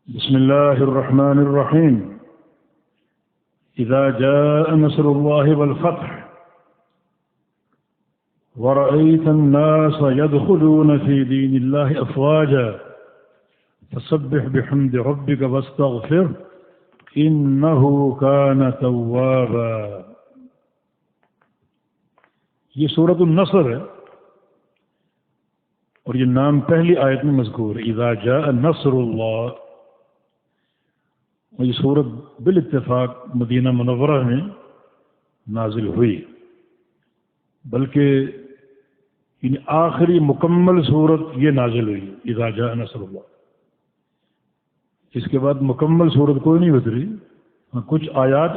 بسم الله الرحمن الرحيم. إذا جاء نصر الله والفتح ورأيت الناس يدخلون في دين الله أفواجا فسبح بحمد ربك واستغفره إنه كان توابا. یہ سورۃ النصر ہے اور یہ نام پہلی آیت میں مذکور ہے، اذا جاء نصر اللہ. اور یہ سورت بالاتفاق مدینہ منورہ میں نازل ہوئی، بلکہ آخری مکمل سورت یہ نازل ہوئی اذا جاء نصر اللہ. اس کے بعد مکمل سورت کوئی نہیں اتری. کچھ آیات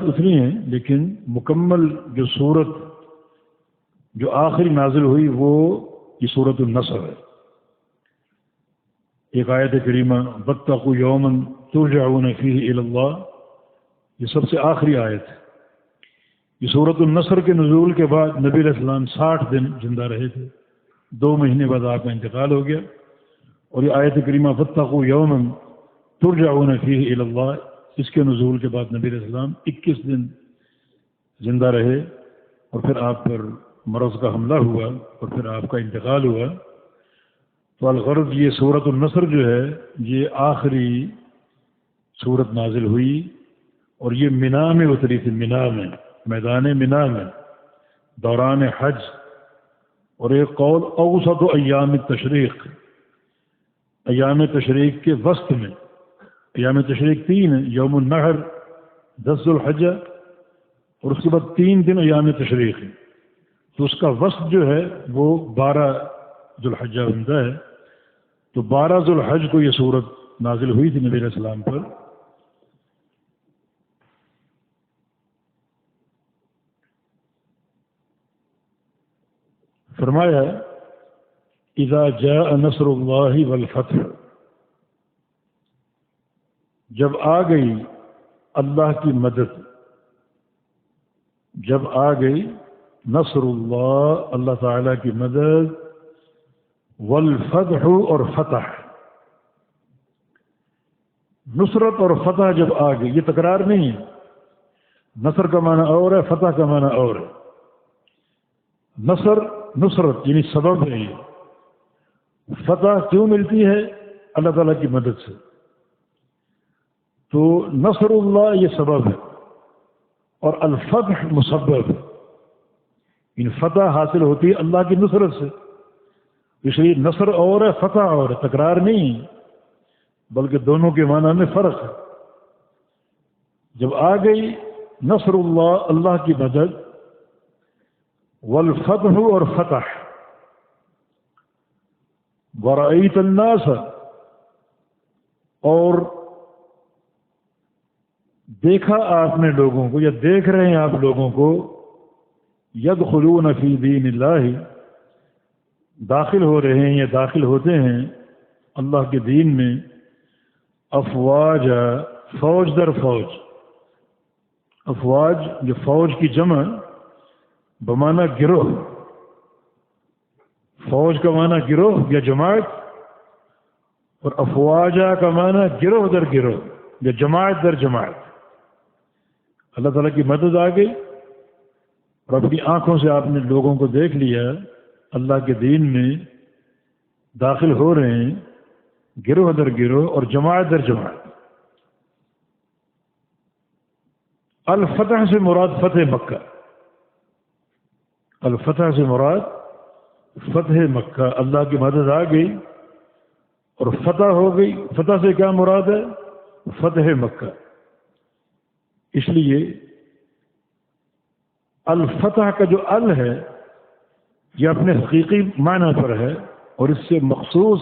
اتری ہیں لیکن مکمل جو سورت جو آخری نازل ہوئی وہ یہ سورۃ النصر ہے. ایک آیت کریمہ واتقوا یوما ترجعون فیہ الی اللہ، یہ سب سے آخری آیت ہے. یہ سورۃ النصر کے نزول کے بعد نبی علیہ السلام 60 دن زندہ رہے تھے، 2 مہینے بعد آپ کا انتقال ہو گیا. اور یہ آیت کریمہ واتقوا یوما ترجعون فیہ الی اللہ، اس کے نزول کے بعد نبی علیہ السلام 21 دن زندہ رہے اور پھر آپ پر مرض کا حملہ ہوا اور پھر آپ کا انتقال ہوا. تو الغرض یہ سورۃ النصر جو ہے یہ آخری سورت نازل ہوئی اور یہ منا میں اتری تھی، میدان منا میں دوران حج. اور ایک قول اوسط ایام التشریق، ایام تشریق کے وسط میں. ایام تشریق 3 ہیں، یوم النحر 10 ذوالحجہ اور اس کے بعد 3 دن ایام تشریق ہیں. تو اس کا وسط جو ہے وہ 12 ذوالحجہ بنتا ہے. تو 12 ذوالحج کو یہ سورت نازل ہوئی تھی نبی علیہ السلام پر. فرمایا اذا جاء نصر اللہ والفتح، جب آ گئی اللہ کی مدد، جب آ گئی نصر اللہ تعالیٰ کی مدد، والفتح اور فتح. نصرت اور فتح جب آ گئی، یہ تکرار نہیں ہے. نصر کا معنی اور ہے، فتح کا معنی اور ہے. نصرت یعنی سبب ہے یہ. فتح کیوں ملتی ہے؟ اللہ تعالیٰ کی مدد سے. تو نصر اللہ یہ سبب ہے اور الفتح مسبب ہے. ان فتح حاصل ہوتی ہے اللہ کی نصرت سے. اس لیے نصر اور ہے، فتح اور ہے، تکرار نہیں بلکہ دونوں کے معنی میں فرق ہے. جب آ گئی نصر اللہ کی مدد، والفتح اور فتح، ورأیت الناس اور دیکھا آپ نے لوگوں کو یا دیکھ رہے ہیں آپ لوگوں کو، یدخلون فی دین اللہ، داخل ہو رہے ہیں یا داخل ہوتے ہیں اللہ کے دین میں، افواج، فوج در فوج. افواج جو فوج کی جمع بمعنی گروہ، فوج کا معنی گروہ یا جماعت، اور افواجہ کا معنی گروہ در گروہ یا جماعت در جماعت. اللہ تعالیٰ کی مدد آ گئی اور اپنی آنکھوں سے آپ نے لوگوں کو دیکھ لیا اللہ کے دین میں داخل ہو رہے ہیں گروہ در گروہ اور جماعت در جماعت. الفتح سے مراد فتح مکہ، الفتح سے مراد فتح مکہ. اللہ کی مدد آ گئی اور فتح ہو گئی. فتح سے کیا مراد ہے؟ فتح مکہ. اس لیے الفتح کا جو ال ہے یہ اپنے حقیقی معنی پر ہے اور اس سے مخصوص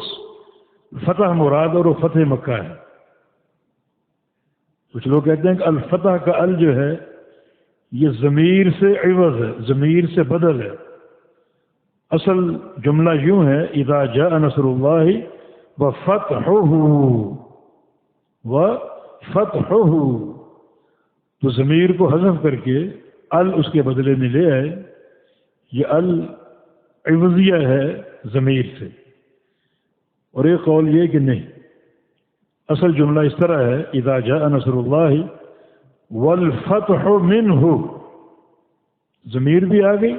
فتح مراد اور وہ فتح مکہ ہے. کچھ لوگ کہتے ہیں کہ الفتح کا ال جو ہے یہ ضمیر سے عوض ہے، ضمیر سے بدل ہے. اصل جملہ یوں ہے اذا جاء نصر اللہ وفتحہ، وفتحہ. تو ضمیر کو حذف کر کے ال اس کے بدلے میں لے آئے. یہ ال عوضیہ ہے ضمیر سے. اور ایک قول یہ کہ نہیں، اصل جملہ اس طرح ہے اذا جاء نصر اللہ والفتح منہ، ضمیر بھی آ گئی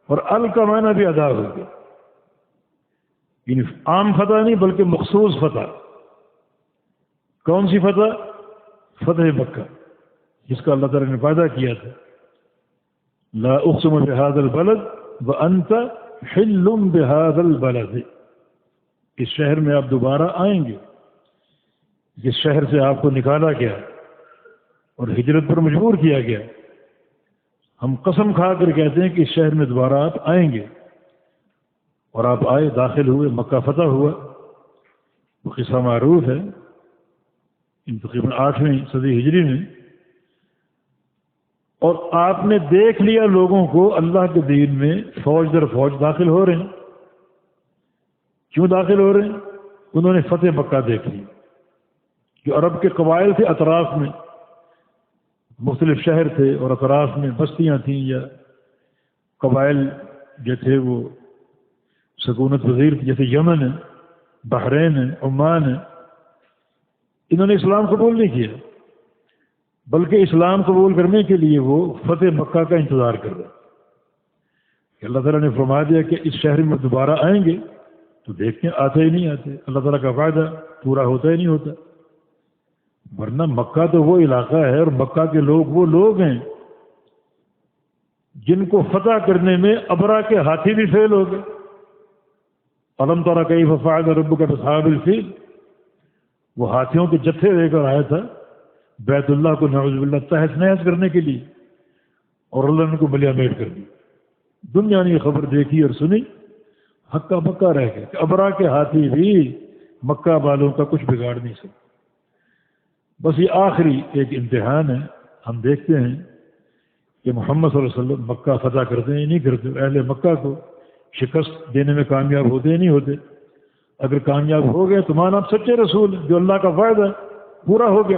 اور ال کا معنی بھی ادا ہو گیا، یعنی عام فتح نہیں بلکہ مخصوص فتح۔ کون سی فتح؟ فتح مکہ، جس کا اللہ تعالیٰ نے وعدہ کیا تھا لا اقسم بهذا البلد وانت حل بهذا البلد، اس شہر میں آپ دوبارہ آئیں گے جس شہر سے آپ کو نکالا گیا اور ہجرت پر مجبور کیا گیا، ہم قسم کھا کر کہتے ہیں کہ اس شہر میں دوبارہ آپ آئیں گے، اور آپ آئے، داخل ہوئے، مکہ فتح ہوا۔ وہ قصہ معروف ہے، تقریباً 8ویں صدی ہجری میں، اور آپ نے دیکھ لیا لوگوں کو اللہ کے دین میں فوج در فوج داخل ہو رہے ہیں۔ کیوں داخل ہو رہے ہیں؟ انہوں نے فتح مکہ دیکھ لی، جو عرب کے قبائل تھے، اطراف میں مختلف شہر تھے اور اطراف میں بستیاں تھیں یا قبائل جو تھے وہ سکونت پذیر تھے، جیسے یمن ہے، بحرین ہے، عمان ہے۔ انہوں نے اسلام قبول نہیں کیا، بلکہ اسلام قبول کرنے کے لیے وہ فتح مکہ کا انتظار کر رہے کہ اللہ تعالیٰ نے فرما دیا کہ اس شہر میں دوبارہ آئیں گے تو دیکھتے ہیں آتے ہی نہیں آتے، اللہ تعالیٰ کا وعدہ پورا ہوتا ہی نہیں ہوتا۔ ورنہ مکہ تو وہ علاقہ ہے اور مکہ کے لوگ وہ لوگ ہیں جن کو فتح کرنے میں ابرا کے ہاتھی بھی فیل ہو گئے۔ الم تر کیف فعل ربک باصحاب الفیل، وہ ہاتھیوں کے جتھے لے کر آیا تھا بیت اللہ کو نعوذ باللہ تہس نہس کرنے کے لیے، اور اللہ نے ان کو ملیا میٹ کر دی۔ دنیا نے یہ خبر دیکھی اور سنی، ہکا بکا رہ گئے کہ ابرا کے ہاتھی بھی مکہ والوں کا کچھ بگاڑ نہیں سکتے۔ بس یہ آخری ایک امتحان ہے، ہم دیکھتے ہیں کہ محمد صلی اللہ علیہ وسلم مکہ فتح کرتے ہیں نہیں کرتے، اہل مکہ کو شکست دینے میں کامیاب ہوتے ہیں نہیں ہوتے۔ اگر کامیاب ہو گئے تو مان آپ سچے رسول، جو اللہ کا وعدہ پورا ہو گیا،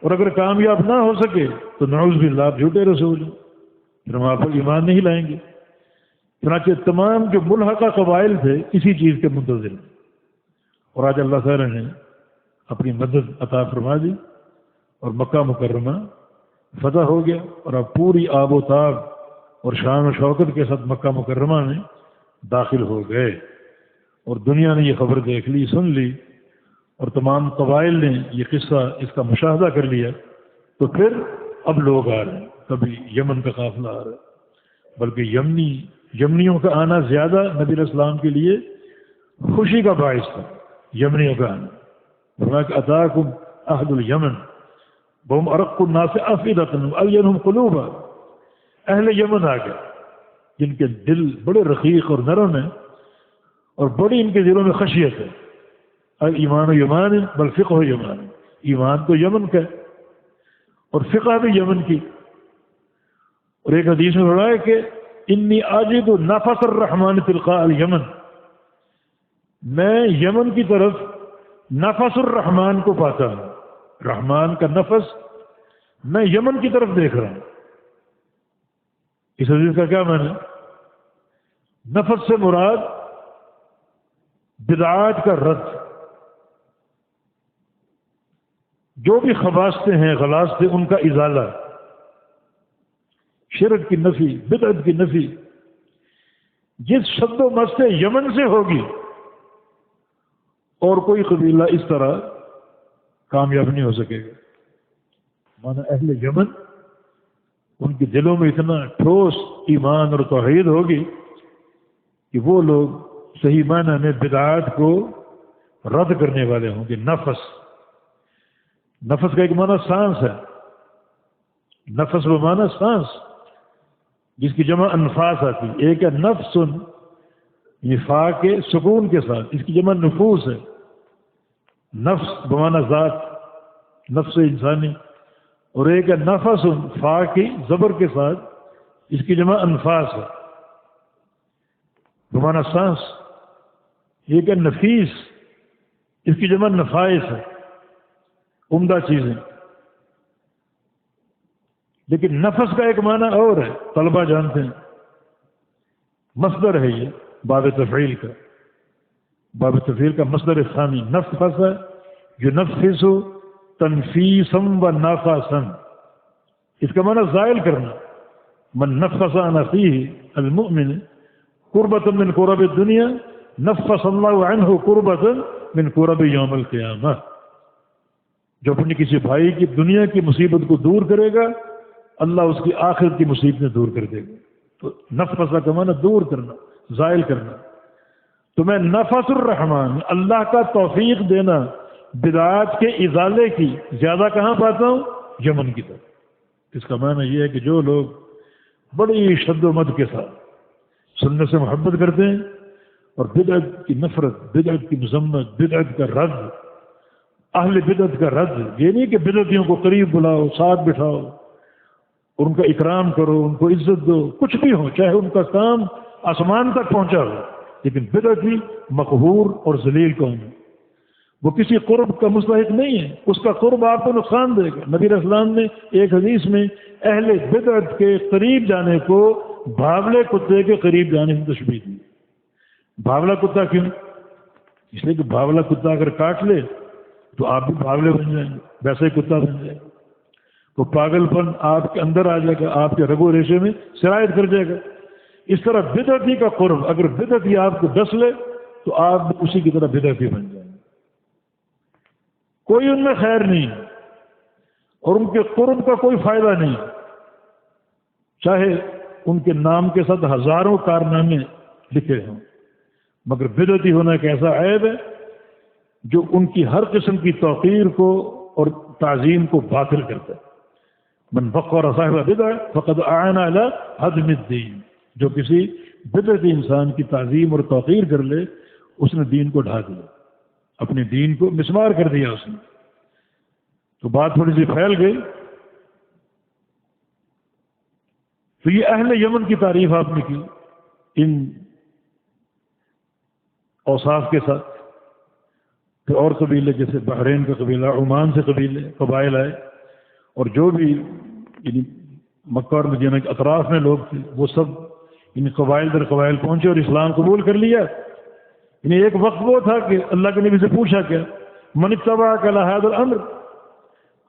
اور اگر کامیاب نہ ہو سکے تو نعوذ باللہ آپ جھوٹے رسول ہیں، پھر ہم آپ پر ایمان نہیں لائیں گے۔ چنانچہ تمام جو ملحقہ قبائل تھے اسی چیز کے منتظر ہیں، اور آج اللہ تعالیٰ نے اپنی مدد عطا فرما دی اور مکہ مکرمہ فتح ہو گیا، اور اب پوری آب و تاب اور شان و شوکت کے ساتھ مکہ مکرمہ میں داخل ہو گئے، اور دنیا نے یہ خبر دیکھ لی، سن لی، اور تمام قبائل نے یہ قصہ اس کا مشاہدہ کر لیا۔ تو پھر اب لوگ آ رہے ہیں، کبھی یمن کا قافلہ آ رہا ہے، بلکہ یمنیوں کا آنا زیادہ نبی علیہ السلام کے لیے خوشی کا باعث تھا۔ یمنیوں کا آنا، فرمایا کہ اتاکم اہل الیمن وہم ارق الناس افئدۃ والینھم قلوبا، اہل یمن آ گئے جن کے دل بڑے رقیق اور نرم ہیں اور بڑی ان کے دلوں میں خشیت ہے۔ ایمان و یمان بل فقہ و یمان، ایمان تو یمن کا ہے اور فقہ بھی یمن کی۔ اور ایک حدیث میں پڑھا ہے کہ انی اجد نفس الرحمن تلقاء الیمن، میں یمن کی طرف نفس الرحمن کو پاتا ہوں، رحمان کا نفس میں یمن کی طرف دیکھ رہا ہوں۔ اس حدیث کا کیا معنی ہے؟ نفس سے مراد بدعات کا رد، جو بھی خباثتیں ہیں غلاظتیں ان کا ازالہ، شرک کی نفی، بدعت کی نفی۔ جس شد و مست یمن سے ہوگی اور کوئی قبیلہ اس طرح کامیاب نہیں ہو سکے گا۔ مانا اہل یمن، ان کے دلوں میں اتنا ٹھوس ایمان اور توحید ہوگی کہ وہ لوگ صحیح معنی میں بدعات کو رد کرنے والے ہوں گے۔ نفس کا ایک معنی سانس ہے، نفس وہ معنی سانس، جس کی جمع انفاس آتی، ایک ہے نفس فا کے سکون کے ساتھ، اس کی جمع نفوس ہے۔ نفس بمعنی ذات، نفس انسانی، اور ایک ہے نفس فا کی زبر کے ساتھ، اس کی جمع انفاس ہے بمعنی سانس۔ ایک ہے نفیس، اس کی جمع نفائس ہے، عمدہ چیزیں۔ لیکن نفس کا ایک معنی اور ہے، طلبہ جانتے ہیں، مصدر ہے یہ باب تفعیل کا، باب تفعیل کا مصدر ثانی نفس ہے، جو نفس تنفیسم و نافاسن، اس کا معنی زائل کرنا. من نفس عن اخیہ المؤمن قربۃ من قرب الدنیا نفس اللہ عنہ قربۃ من قرب یوم القیامہ. جو اپنے کسی بھائی کی دنیا کی مصیبت کو دور کرے گا، اللہ اس کی آخرت کی مصیبتیں دور کر دے گا. تو نفس کا معنی دور کرنا، زائل کرنا. تو میں نفس الرحمن، اللہ کا توفیق دینا بدعات کے ازالے کی زیادہ کہاں پاتا ہوں؟ یمن کی طرف. اس کا معنی یہ ہے کہ جو لوگ بڑی شد و مد کے ساتھ سنت سے محبت کرتے ہیں اور بدعت کی نفرت، بدعت کی مذمت، بدعت کا رد، اہل بدعت کا رد، یہ نہیں کہ بدعتیوں کو قریب بلاؤ، ساتھ بٹھاؤ اور ان کا اکرام کرو، ان کو عزت دو، کچھ بھی ہو، چاہے ان کا کام آسمان تک پہنچا ہو، لیکن بدعتی مقہور اور ذلیل قوم ہے. وہ کسی قرب کا مستحق نہیں ہے، اس کا قرب آپ کو نقصان دے گا. نبی علیہ السلام نے ایک حدیث میں اہل بدعت کے قریب جانے کو بھاولے کتے کے قریب جانے سے تشبیہ دی. بھاولا کتا کیوں؟ اس لیے کہ بھاولا کتا اگر کاٹ لے تو آپ بھی بھاولے بن جائیں گے، ویسے ہی کتا بن جائے گا. تو پاگل پن آپ کے اندر آ جائے گا، آپ کے رگو ریشے میں سرایت کر جائے گا. اس طرح بدعتی کا قرب، اگر بدعتی آپ کو ڈس لے تو آپ بھی اسی کی طرح بدعتی بن جائیں گے. کوئی ان میں خیر نہیں اور ان کے قرب کا کوئی فائدہ نہیں، چاہے ان کے نام کے ساتھ ہزاروں کارنامے لکھے ہوں، مگر بدعتی ہونا ایک ایسا عیب ہے جو ان کی ہر قسم کی توقیر کو اور تعظیم کو باطل کرتا ہے. من فقر صاحب بدع فقد اعان علی ہدم الدین. جو کسی بدعتی انسان کی تعظیم اور توقیر کر لے، اس نے دین کو ڈھا دیا، اپنے دین کو مسمار کر دیا اس نے. تو بات تھوڑی سی پھیل گئی. تو یہ اہل یمن کی تعریف آپ نے کی ان اوصاف کے ساتھ. پھر اور قبیلے جیسے بحرین کا قبیلہ، عمان سے قبائل آئے، اور جو بھی یعنی مکہ اور مدینہ کے اطراف میں لوگ تھے وہ سب ان قبائل در قبائل پہنچے اور اسلام قبول کر لیا. یعنی ایک وقت وہ تھا کہ اللہ کے نبی سے پوچھا کیا من اتبعک علی ھذا الامر،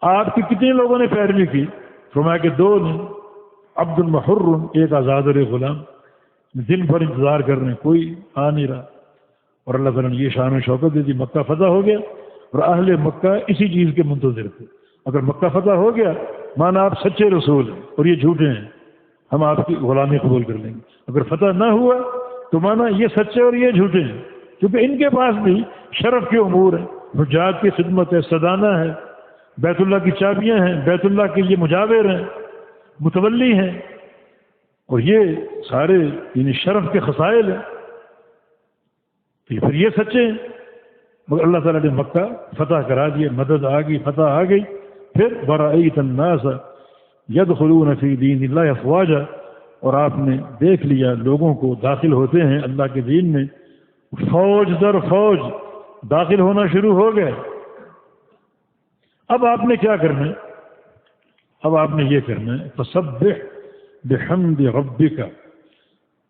آپ کی کتنے لوگوں نے پیروی کی؟ فرمایا کہ 2 نے، عبد محر، ایک آزاد اور ایک غلام. دن بھر انتظار کر رہے ہیں، کوئی آ نہیں رہا، اور اللہ تعالیٰ نے یہ شان و شوکت دے دی، مکہ فتح ہو گیا. اور اہل مکہ اسی چیز کے منتظر تھے. اگر مکہ فتح ہو گیا مانا آپ سچے رسول ہیں اور یہ جھوٹے ہیں، ہم آپ کی غلامی قبول کر لیں گے. اگر فتح نہ ہوا تو مانا یہ سچے اور یہ جھوٹے ہیں، کیونکہ ان کے پاس بھی شرف کے امور ہیں، حجاج کی خدمت ہے، صدانہ ہے، بیت اللہ کی چابیاں ہیں، بیت اللہ کے یہ مجاور ہیں، متولی ہیں، اور یہ سارے یعنی شرف کے خصائل ہیں. پھر یہ سچے ہیں. مگر اللہ تعالیٰ نے مکہ فتح کرا دیا، مدد آ گئی، فتح آ گئی. پھر برأیت الناس یدخلون فی دین اللہ افواجا، اور آپ نے دیکھ لیا لوگوں کو داخل ہوتے ہیں اللہ کے دین میں فوج در فوج داخل ہونا شروع ہو گئے. اب آپ نے کیا کرنا ہے؟ اب آپ نے یہ کرنا ہے فسبح بحمد ربک،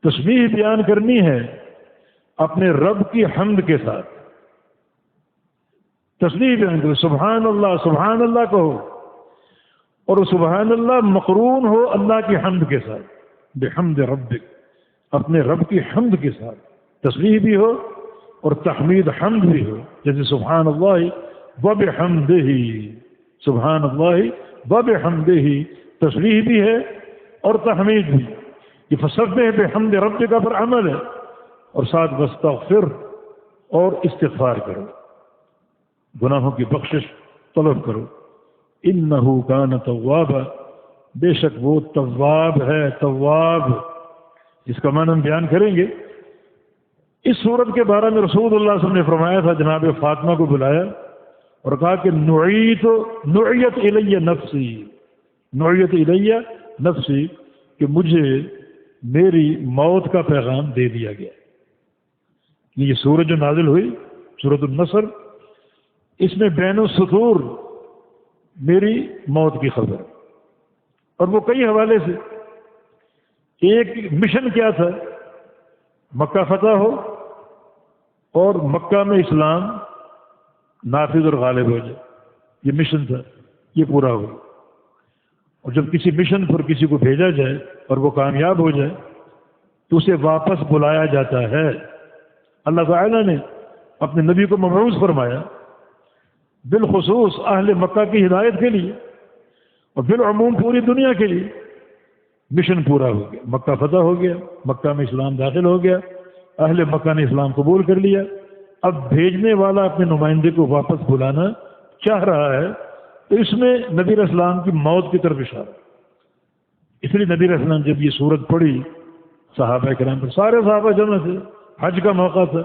تسبیح بیان کرنی ہے اپنے رب کی حمد کے ساتھ. تسبیح بیان کرو، سبحان اللہ کہو، اور سبحان اللہ مقرون ہو اللہ کی حمد کے ساتھ. بحمد ربک، اپنے رب کی حمد کے ساتھ تسبیح بھی ہو اور تحمید حمد بھی ہو. جیسے سبحان اللہ وبحمدہ، سبحان اللہ وبحمدہ تسبیح بھی ہے اور تحمید بھی. یہ فسبح بحمد ربک کا پر عمل ہے، اور ساتھ واستغفر، اور استغفار کرو، گناہوں کی بخشش طلب کرو. انہ کان توابا، بے شک وہ تواب ہے. تواب اس کا معنی ہم بیان کریں گے. اس صورت کے بارے میں رسول اللہ صلی اللہ علیہ وسلم نے فرمایا تھا، جناب فاطمہ کو بلایا اور کہا کہ نعیت الی نفسی، نعیت الی نفسی، کہ مجھے میری موت کا پیغام دے دیا گیا. یہ سورج جو نازل ہوئی سورۃ النصر، اس میں بین السطور میری موت کی خبر، اور وہ کئی حوالے سے. ایک مشن کیا تھا؟ مکہ فتح ہو اور مکہ میں اسلام نافذ اور غالب ہو جائے. یہ مشن تھا، یہ پورا ہو. اور جب کسی مشن پر کسی کو بھیجا جائے اور وہ کامیاب ہو جائے تو اسے واپس بلایا جاتا ہے. اللہ تعالیٰ نے اپنے نبی کو مبعوث فرمایا بالخصوص اہل مکہ کی ہدایت کے لیے اور بالعموم پوری دنیا کے لیے. مشن پورا ہو گیا، مکہ فتح ہو گیا، مکہ میں اسلام داخل ہو گیا، اہل مکہ نے اسلام قبول کر لیا. اب بھیجنے والا اپنے نمائندے کو واپس بلانا چاہ رہا ہے تو اس میں نبی علیہ السلام کی موت کی طرف اشارہ. اس لیے نبی علیہ السلام جب یہ سورت پڑھی صحابہ کرام پر، سارے صحابہ جمع تھے، حج کا موقع تھا،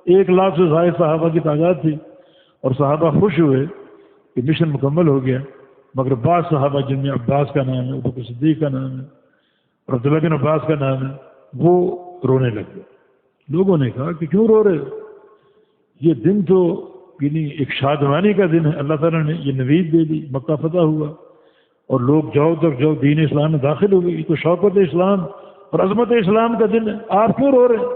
1,00,000 سے زائد صحابہ کی تعداد تھی اور صحابہ خوش ہوئے کہ مشن مکمل ہو گیا. مگر بعض صحابہ جن میں عباس کا نام ہے، ابوبکر صدیق کا نام ہے اور عبداللہ بن عباس کا نام ہے، وہ رونے لگ گئے. لوگوں نے کہا کہ کیوں رو رہے ہو؟ یہ دن تو یعنی ایک شادمانی کا دن ہے، اللہ تعالیٰ نے یہ نوید دے دی، مکہ فتح ہوا اور لوگ جاؤ تک جاؤ دین اسلام میں داخل ہو گئے. یہ تو شوکت اسلام اور عظمت اسلام کا دن ہے، آپ کیوں رو رہے ہیں؟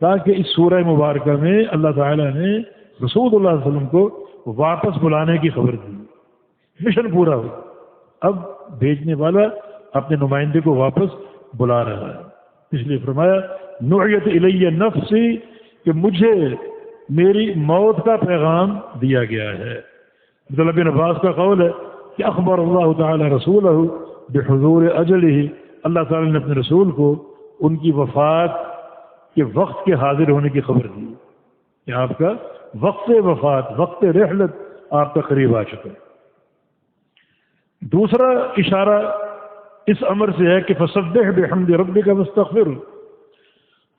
تاکہ اس سورہ مبارکہ میں اللہ تعالیٰ نے رسول اللہ صلی اللہ علیہ وسلم کو واپس بلانے کی خبر دی. مشن پورا ہو، اب بھیجنے والا اپنے نمائندے کو واپس بلا رہا ہے. اس لیے فرمایا نعیت الی نفسی، کہ مجھے میری موت کا پیغام دیا گیا ہے. عبداللہ بن عباس کا قول ہے کہ اخبر اللہ تعالی رسولہ بحضور اجلہ، اللہ تعالی نے اپنے رسول کو ان کی وفات کے وقت کے حاضر ہونے کی خبر دی کہ آپ کا وقت وفات، وقت رحلت آپ کا قریب آ چکا ہے. دوسرا اشارہ اس امر سے ہے کہ فسبح بحمد ربک واستغفر.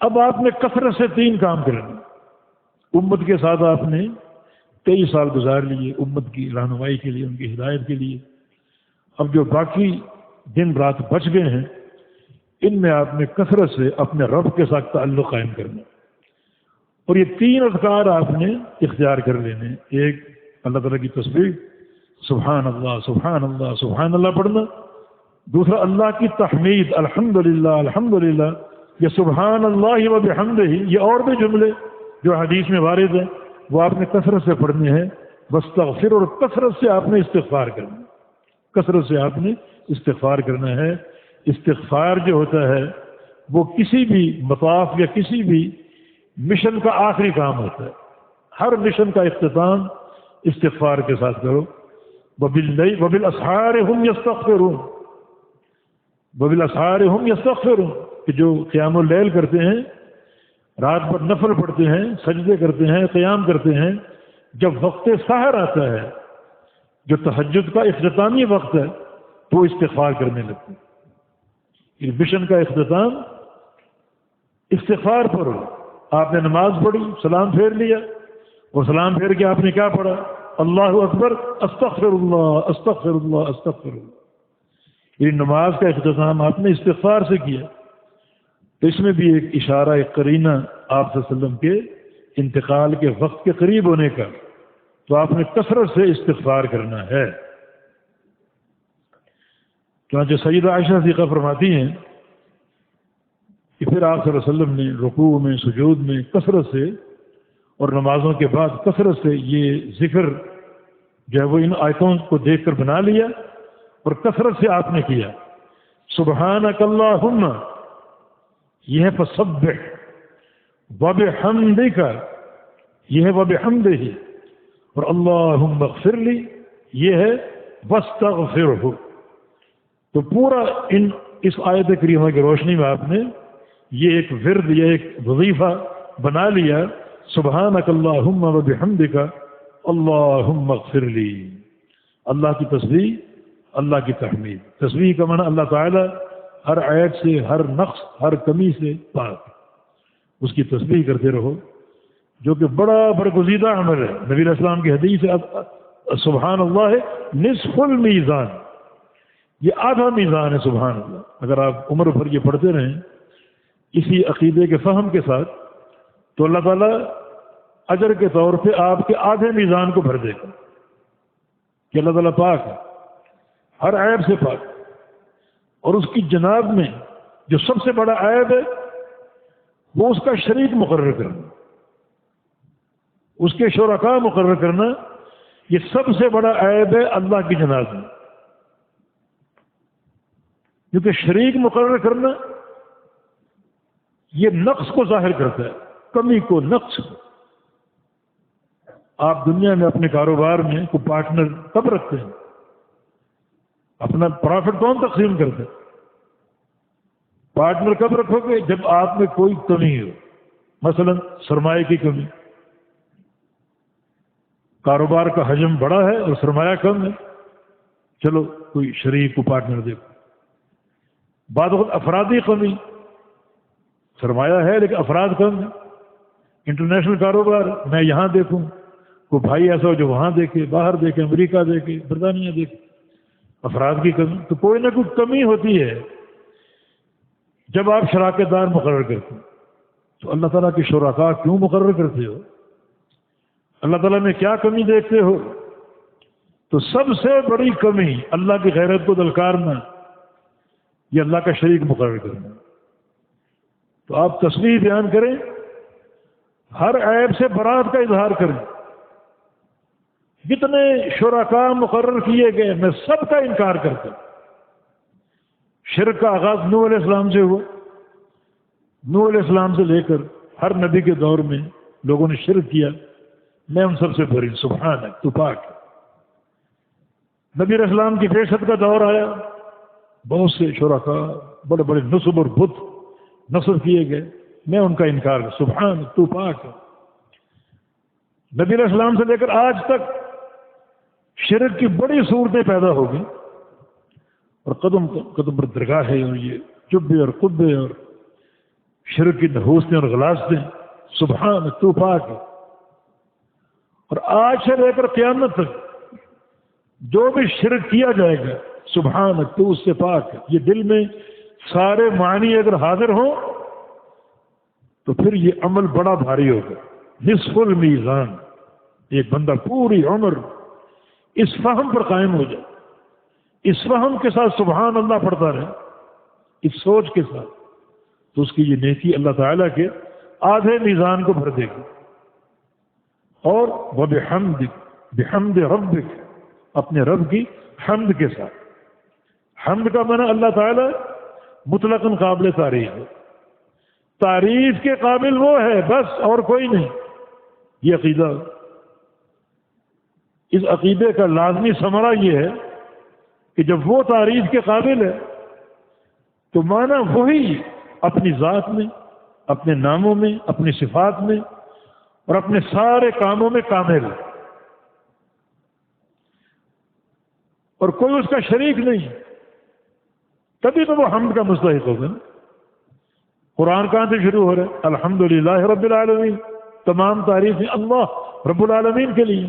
اب آپ نے کثرت سے 3 کام کرنے. امت کے ساتھ آپ نے 23 سال گزار لیے امت کی رہنمائی کے لیے، ان کی ہدایت کے لیے. اب جو باقی دن رات بچ گئے ہیں ان میں آپ نے کثرت سے اپنے رب کے ساتھ تعلق قائم کرنا. اور یہ 3 اذکار آپ نے اختیار کر لینے. ایک اللہ تعالیٰ کی تسبیح، سبحان اللہ سبحان اللہ سبحان اللہ پڑھنا. دوسرا اللہ کی تحمید، الحمدللہ الحمدللہ، یا سبحان اللہ و بحمدہ. یہ اور بھی جملے جو حدیث میں وارد ہیں وہ آپ نے کثرت سے پڑھنے ہیں. واستغفر، اور کثرت سے آپ نے استغفار کرنا، کثرت سے آپ نے استغفار کرنا ہے. استغفار جو ہوتا ہے وہ کسی بھی مطاف یا کسی بھی مشن کا آخری کام ہوتا ہے. ہر مشن کا اختتام استغفار کے ساتھ کرو. وبالاسحار هم يستغفرون، وبالاسحار هم يستغفرون، کہ جو قیام اللیل کرتے ہیں، رات بھر نفل پڑھتے ہیں، سجدے کرتے ہیں، قیام کرتے ہیں، جب وقت سحر آتا ہے جو تہجد کا اختتامی وقت ہے تو وہ استغفار کرنے لگتے ہیں. اس مشن کا اختتام استغفار پر ہو. آپ نے نماز پڑھی، سلام پھیر لیا اور سلام پھیر کے آپ نے کیا پڑھا؟ اللہ اکبر، استغفر اللہ استغفر اللہ استغفر اللہ. یہ نماز کا اختتام آپ نے استغفار سے کیا. تو اس میں بھی ایک اشارہ، ایک قرینہ آپ صلی اللہ علیہ وسلم کے انتقال کے وقت کے قریب ہونے کا. تو آپ نے کثرت سے استغفار کرنا ہے. چنانچہ سیدہ عائشہ صدیقہ فرماتی ہیں کہ پھر آپ صلی اللہ علیہ وسلم نے رکوع میں، سجود میں کثرت سے اور نمازوں کے بعد کثرت سے یہ ذکر جو ہے وہ ان آیتوں کو دیکھ کر بنا لیا اور کثرت سے آپ نے کیا. سبحانک اللہم، یہ ہے فسبح، وبحمدک، یہ ہے وبحمدہ، اور اللہم اغفر لی، یہ ہے واستغفرہ. تو پورا اس آیت کریمہ کی روشنی میں آپ نے یہ ایک ورد، یہ ایک وظیفہ بنا لیا. سبحانک اللہم وبحمدک اللہم اغفر لی. اللہ کی تسبیح، اللہ کی تحمید. تسبیح کا معنی اللہ تعالیٰ ہر عیب سے، ہر نقص، ہر کمی سے پاک. اس کی تسبیح کرتے رہو جو کہ بڑا برگزیدہ عمل ہے. نبی علیہ السلام کی حدیث ہے سبحان اللہ نصف المیزان، یہ آدھا میزان ہے سبحان اللہ. اگر آپ عمر بھر یہ پڑھتے رہیں اسی عقیدے کے فہم کے ساتھ تو اللہ تعالیٰ اجر کے طور پہ آپ کے آدھے میزان کو بھر دے گا کہ اللہ تعالیٰ پاک ہے، ہر عیب سے پاک. اور اس کی جناب میں جو سب سے بڑا عیب ہے وہ اس کا شریک مقرر کرنا. اس کے شرکاء مقرر کرنا یہ سب سے بڑا عیب ہے اللہ کی جناب میں، کیونکہ شریک مقرر کرنا یہ نقص کو ظاہر کرتا ہے، کمی کو، نقص کو۔ آپ دنیا میں اپنے کاروبار میں کوئی پارٹنر کب رکھتے ہیں؟ اپنا پروفٹ کون تقسیم کرتا ہے؟ پارٹنر کب رکھو گے؟ جب آپ میں کوئی کمی ہو، مثلا سرمایہ کی کمی، کاروبار کا حجم بڑا ہے اور سرمایہ کم ہے، چلو کوئی شریک کو پارٹنر دیکھو۔ بعض وقت افرادی کمی، سرمایہ ہے لیکن افراد کم ہے، انٹرنیشنل کاروبار، میں یہاں دیکھوں، کوئی بھائی ایسا ہو جو وہاں دیکھے، باہر دیکھے، امریکہ دیکھے، برطانیہ دیکھے، افراد کی کمی، تو کوئی نہ کوئی کمی ہوتی ہے۔ جب آپ شراکت دار مقرر کرتے ہیں تو اللہ تعالیٰ کے شرکاء کیوں مقرر کرتے ہو؟ اللہ تعالیٰ میں کیا کمی دیکھتے ہو؟ تو سب سے بڑی کمی اللہ کی غیرت کو دلکارنا، یہ اللہ کا شریک مقرر کرنا۔ تو آپ تسبیح بیان کریں، ہر عیب سے برات کا اظہار کریں، جتنے شرکاء مقرر کیے گئے میں سب کا انکار کرتا ہوں۔ شرک کا آغاز نوح علیہ السلام سے ہوا، نوح علیہ السلام سے لے کر ہر نبی کے دور میں لوگوں نے شرک کیا، میں ان سب سے بری، سبحانک، تو پاک۔ نبی علیہ السلام کی بعثت کا دور آیا، بہت سے شرکاء، بڑے بڑے نصب اور بت نصب کیے گئے، میں ان کا انکار کرتا، سبحانک، تو پاک۔ نبی علیہ السلام سے لے کر آج تک شرک کی بڑی صورتیں پیدا ہو گئی، اور قدم قدم پر درگاہیں اور یہ چبے اور قبے اور شرک کی نحوستیں اور غلاستیں، سبحان تو پاک۔ اور آج سے لے کر قیامت تک جو بھی شرک کیا جائے گا، سبحان تو اس سے پاک۔ یہ دل میں سارے معنی اگر حاضر ہوں تو پھر یہ عمل بڑا بھاری ہوگا، نصف المیزان۔ ایک بندہ پوری عمر اس فہم پر قائم ہو جائے، اس فہم کے ساتھ سبحان اللہ پڑھتا رہے، اس سوچ کے ساتھ، تو اس کی یہ نیکی اللہ تعالیٰ کے آدھے میزان کو بھر دے گی۔ اور وَبِحَمْدِكَ، بحمد ربک، اپنے رب کی حمد کے ساتھ۔ حمد کا معنی اللہ تعالیٰ مطلقاً قابل تعریف ہے، تعریف کے قابل وہ ہے بس، اور کوئی نہیں۔ یہ عقیدہ، اس عقیدے کا لازمی ثمرہ یہ ہے کہ جب وہ تعریف کے قابل ہے تو معنی وہی اپنی ذات میں، اپنے ناموں میں، اپنی صفات میں اور اپنے سارے کاموں میں کامل ہے، اور کوئی اس کا شریک نہیں، تبھی تو وہ حمد کا مستحق ہوگا۔ قرآن کہاں سے شروع ہو رہا ہے؟ الحمدللہ رب العالمین، تمام تعریفیں اللہ رب العالمین کے لیے۔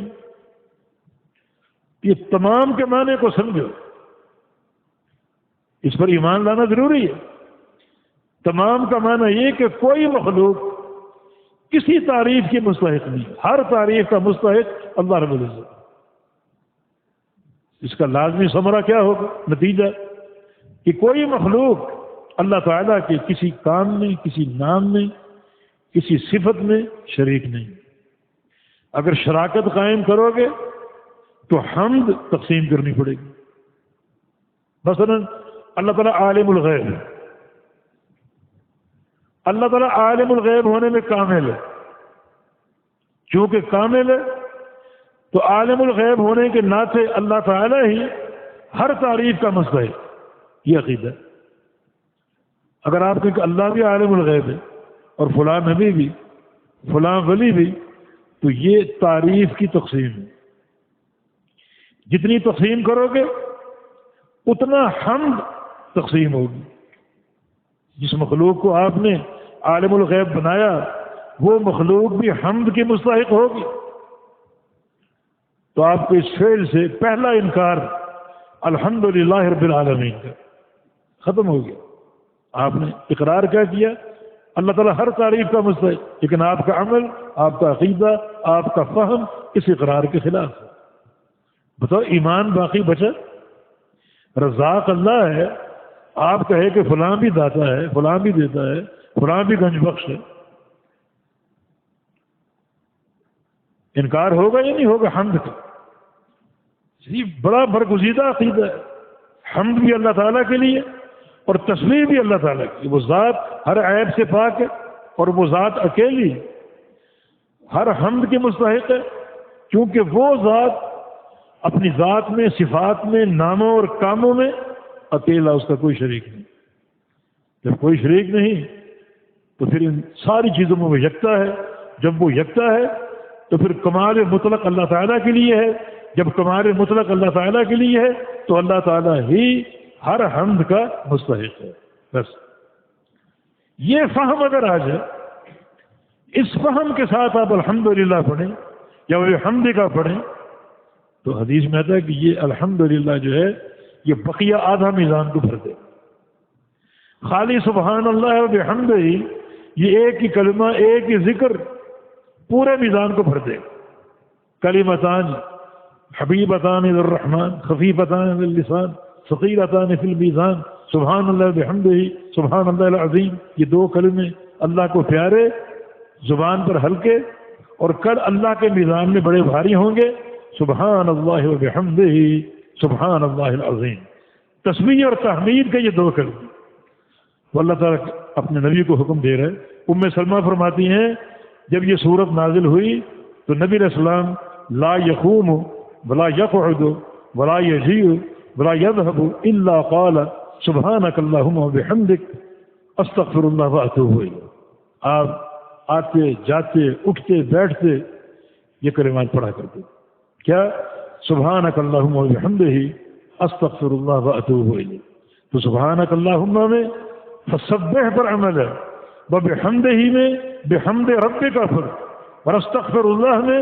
یہ تمام کے معنی کو سمجھو، اس پر ایمان لانا ضروری ہے۔ تمام کا معنی یہ کہ کوئی مخلوق کسی تعریف کی مستحق نہیں، ہر تعریف کا مستحق اللہ رب العزت۔ اس کا لازمی ثمرہ کیا ہوگا؟ نتیجہ کہ کوئی مخلوق اللہ تعالیٰ کے کسی کام میں، کسی نام میں، کسی صفت میں شریک نہیں۔ اگر شراکت قائم کرو گے تو حمد تقسیم کرنی پڑے گی۔ مثلا اللہ تعالیٰ عالم الغیب ہے، اللہ تعالیٰ عالم الغیب ہونے میں کامل ہے، چونکہ کامل ہے تو عالم الغیب ہونے کے ناطے اللہ تعالیٰ ہی ہر تعریف کا مستحق۔ یہ عقیدہ ہے۔ اگر آپ کہیں کہ اللہ بھی عالم الغیب ہے اور فلاں نبی بھی، فلاں ولی بھی، تو یہ تعریف کی تقسیم ہے۔ جتنی تقسیم کرو گے اتنا حمد تقسیم ہوگی۔ جس مخلوق کو آپ نے عالم الغیب بنایا وہ مخلوق بھی حمد کی مستحق ہوگی۔ تو آپ کو اس فعل سے پہلا انکار الحمدللہ رب العالمین کا ختم ہو گیا۔ آپ نے اقرار کیا کیا؟ اللہ تعالیٰ ہر تعریف کا مستحق، لیکن آپ کا عمل، آپ کا عقیدہ، آپ کا فہم اس اقرار کے خلاف ہے۔ بتاؤ ایمان باقی بچا؟ رزاق اللہ ہے، آپ کہے کہ فلاں بھی داتا ہے، فلاں بھی دیتا ہے، فلاں بھی گنج بخش ہے، انکار ہوگا یا نہیں ہوگا حمد کا؟ یہ بڑا برگزیدہ عقیدہ ہے. حمد بھی اللہ تعالیٰ کے لیے اور تسبیح بھی اللہ تعالیٰ کی. وہ ذات ہر عیب سے پاک ہے اور وہ ذات اکیلی ہر حمد کے مستحق ہے، کیونکہ وہ ذات اپنی ذات میں، صفات میں، ناموں اور کاموں میں اکیلا، اس کا کوئی شریک نہیں. جب کوئی شریک نہیں تو پھر ان ساری چیزوں میں وہ یکتا ہے. جب وہ یکتا ہے تو پھر کمال مطلق اللہ تعالیٰ کے لیے ہے. جب کمال مطلق اللہ تعالیٰ کے لیے ہے تو اللہ تعالیٰ ہی ہر حمد کا مستحق ہے. بس یہ فہم اگر آ جائے، اس فہم کے ساتھ آپ الحمدللہ پڑھیں یا وہ حمد کا پڑھیں تو حدیث میں آتا ہے کہ یہ الحمدللہ جو ہے یہ بقیہ آدھا میزان کو بھر دے. خالی سبحان اللہ و بحمدہ ہی، یہ ایک ہی کلمہ، ایک ہی ذکر پورے میزان کو بھر دے. کلمتان حبیبتان الی الرحمن خفیفتان علی اللسان ثقیلتان فی المیزان سبحان اللہ بحمدہ سبحان اللہ العظیم. یہ دو کلمے اللہ کو پیارے، زبان پر ہلکے، اور کل اللہ کے میزان میں بڑے بھاری ہوں گے. سبحان اللہ و بحمدہ سبحان اللہ العظیم. تسبیح اور تحمید کے یہ دو کلمے وہ اللہ تعالیٰ اپنے نبی کو حکم دے رہے. ام سلمہ فرماتی ہیں جب یہ صورت نازل ہوئی تو نبی علیہ السلام لا یقوم ولا یقعد ولا یجیء ولا یذهب الا قال سبحانک اللہم وبحمدک استغفر اللہ واتوب الیہ. آپ آتے جاتے اٹھتے بیٹھتے یہ کلمات پڑھا کرتے. کیا؟ سبحانک اللہم وبحمدہ استغفر اللہ واتوب الیہ. تو سبحانک اللہم میں فسبح پر عمل ہے، وبحمدہ میں بحمد ربک پر، اور استغفر اللہ میں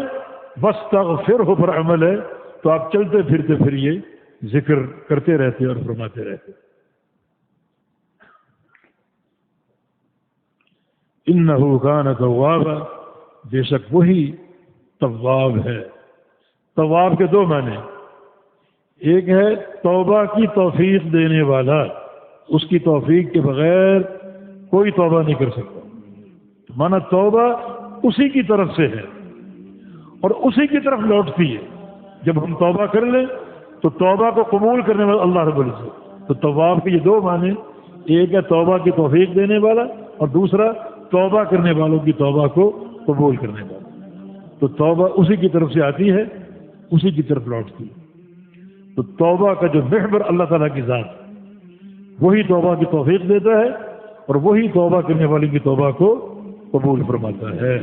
واستغفرہ پر عمل ہے. تو آپ چلتے پھرتے پھر یہ ذکر کرتے رہتے اور فرماتے رہتے. انہ کان توابا، بے شک وہی تواب ہے. تواب کے دو معنی، ایک ہے توبہ کی توفیق دینے والا، اس کی توفیق کے بغیر کوئی توبہ نہیں کر سکتا. مانا توبہ اسی کی طرف سے ہے اور اسی کی طرف لوٹتی ہے. جب ہم توبہ کر لیں تو توبہ کو قبول کرنے والا اللہ رب العزت. تو تواب کے یہ دو معنی، ایک ہے توبہ کی توفیق دینے والا اور دوسرا توبہ کرنے والوں کی توبہ کو قبول کرنے والا. تو توبہ اسی کی طرف سے آتی ہے، اسی کی طرف لوٹتی ہے. تو توبہ کا جو محور اللہ تعالیٰ کی ذات، وہی توبہ کی توفیق دیتا ہے اور وہی توبہ کرنے والے کی توبہ کو قبول فرماتا ہے.